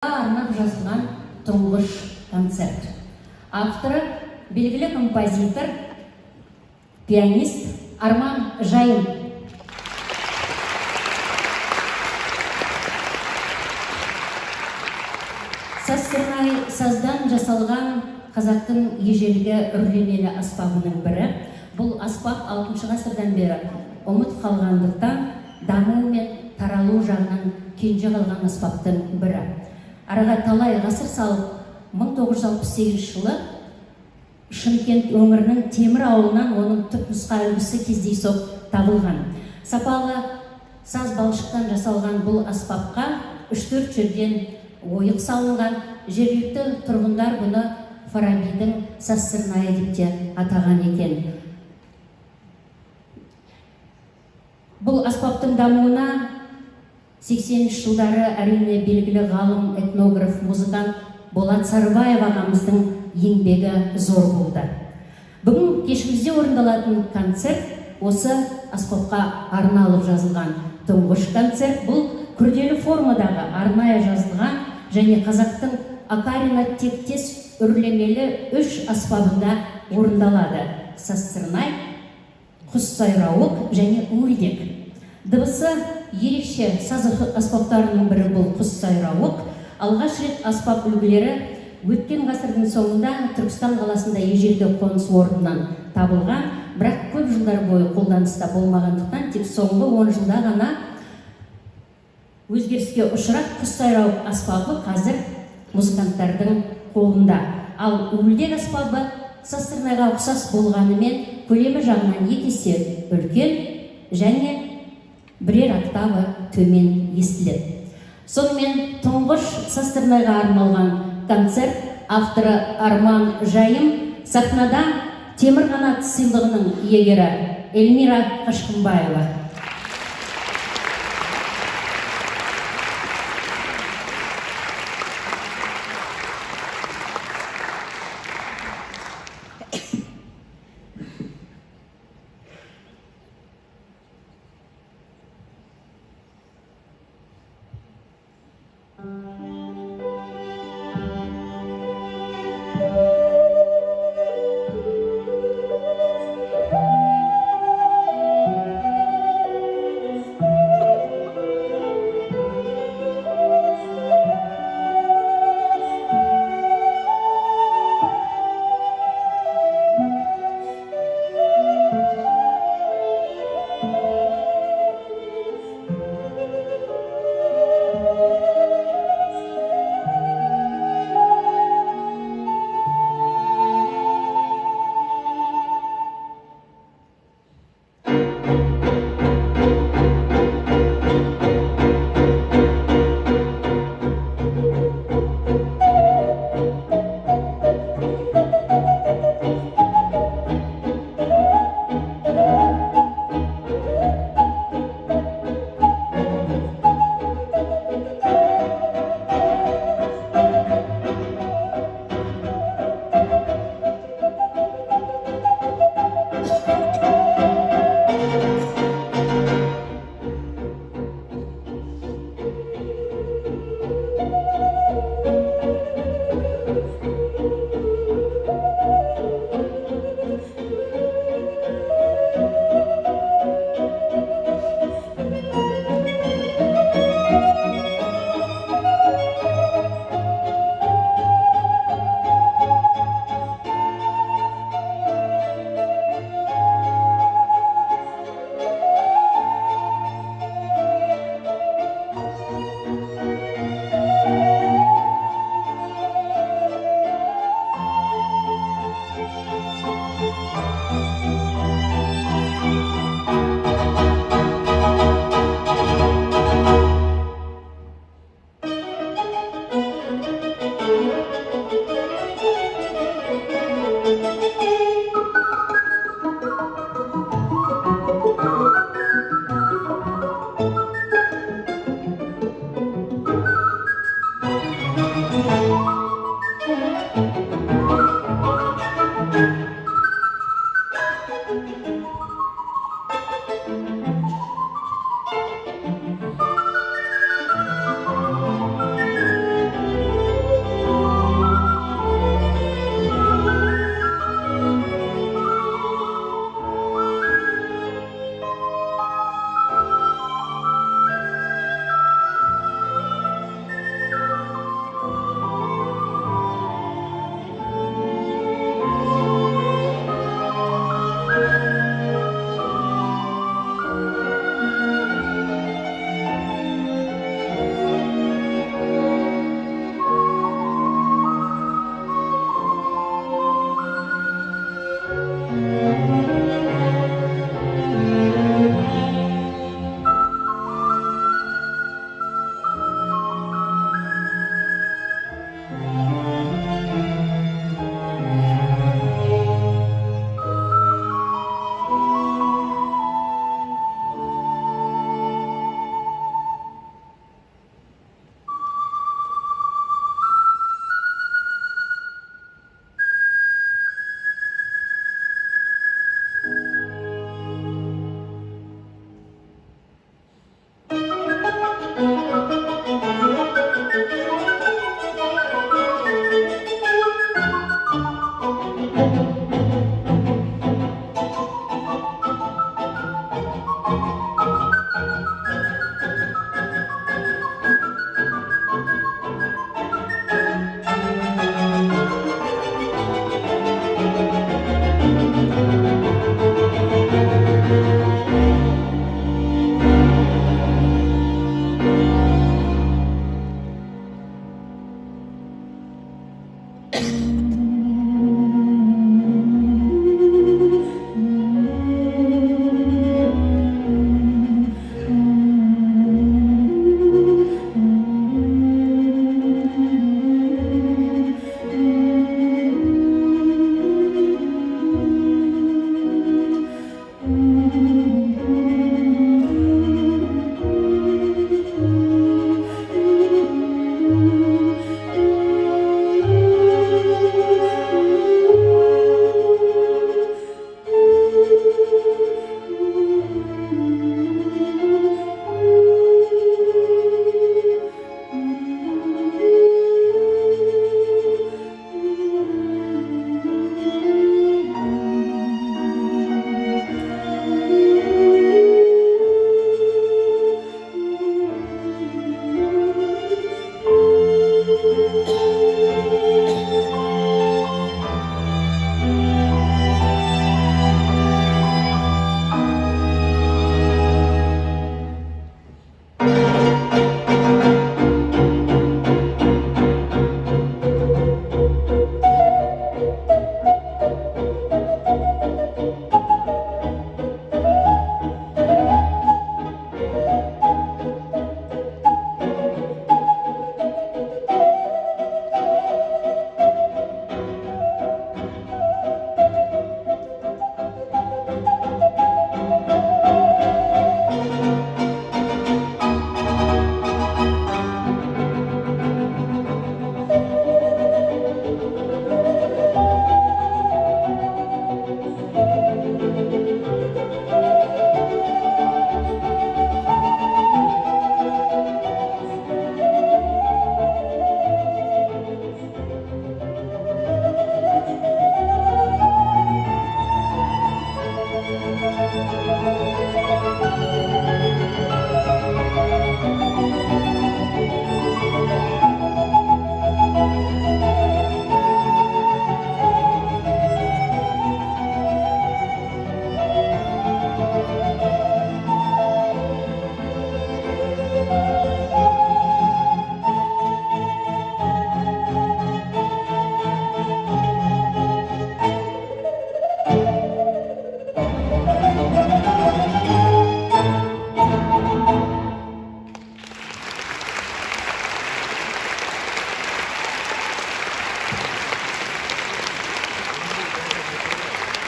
арнап жазылған тұңғыш концерт. Авторы белгілі композитор, пианист Арман Жайым. Саз-сырнай саздан жасалған қазақтың ежелгі үрлемелі аспабының бірі. Бұл аспап 6 ғасырдан бері ұмыт қалғандықтан даму мен таралу жағынан кенже қалған аспаптың бірі. Араға талай ғасыр салып, 1968 жылы Шымкент өңірінің Темір ауылынан оның түпнұсқа үлгісі кездейсоқ табылған. Сапалы саз балшықтан жасалған бұл аспапқа 3-4 жерден ойық салынған. Жергілікті тұрғындар бұны Фарабидің саз-сырнайы деп те атаған екен. Бұл аспаптың дамуына 80 жылдары әрине белгілі ғалым, этнограф, музыкант Болат Сарыбаев ағамыздың еңбегі зор болды. Бүгін кешімізде орындалатын концерт осы аспапқа арналып жазылған тұңғыш концерт. Бұл күрделі формадағы арнайы жазылған және қазақтың акарина тектес үрлемелі 3 аспабында орындалады: саз-сырнай, құс сайрауық және уілдек. Дыбысы ерекше саз аспаптарының бірі бұл құс сайрауық. Алғаш рет аспап үлгілері өткен ғасырдың соңында Түркістан қаласында ежелгі қоныс орнынан табылған, бірақ көп жылдар бойы қолданыста болмағандықтан тек соңғы 10 жылда ғана өзгеріске ұшырап құс сайрауық аспабы қазір музыканттардың қолында. Ал уілдек аспабы саз-сырнайға ұқсас болғанымен көлемі жағынан 2 есе үлкен және бірер октава төмен естіледі. Сонымен тұңғыш саз-сырнайға арналған концерт авторы Арман Жайым, сахнада Темір қанат сыйлығының иегері Эльмира Қашқынбаева. Thank you.